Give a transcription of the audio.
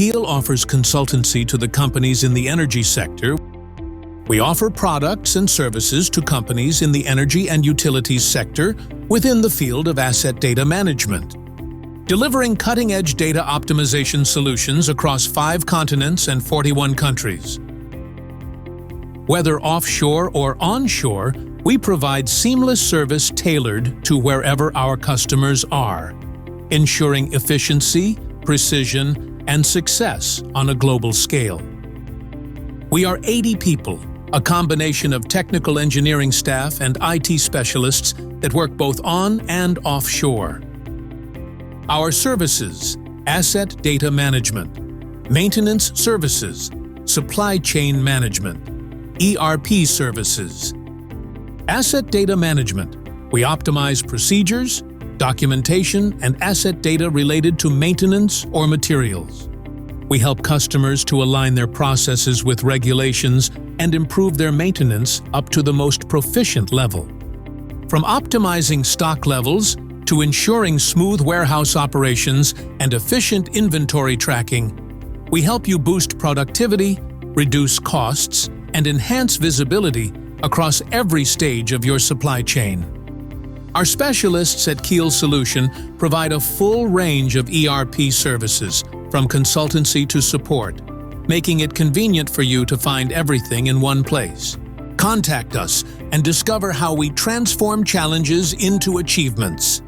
Keel offers consultancy to the companies in the energy sector. We offer products and services to companies in the energy and utilities sector within the field of asset data management, delivering cutting-edge data optimization solutions across 5 continents and 41 countries. Whether offshore or onshore, we provide seamless service tailored to wherever our customers are, ensuring efficiency, precision, and success on a global scale. We are 80 people, a combination of technical engineering staff and IT specialists that work both on and offshore. Our services: asset data management, maintenance services, supply chain management, ERP services. Asset data management: we optimize procedures, documentation, and asset data related to maintenance or materials. We help customers to align their processes with regulations and improve their maintenance up to the most proficient level. From optimizing stock levels to ensuring smooth warehouse operations and efficient inventory tracking, we help you boost productivity, reduce costs, and enhance visibility across every stage of your supply chain. Our specialists at Keel Solution provide a full range of ERP services, from consultancy to support, making it convenient for you to find everything in one place. Contact us and discover how we transform challenges into achievements.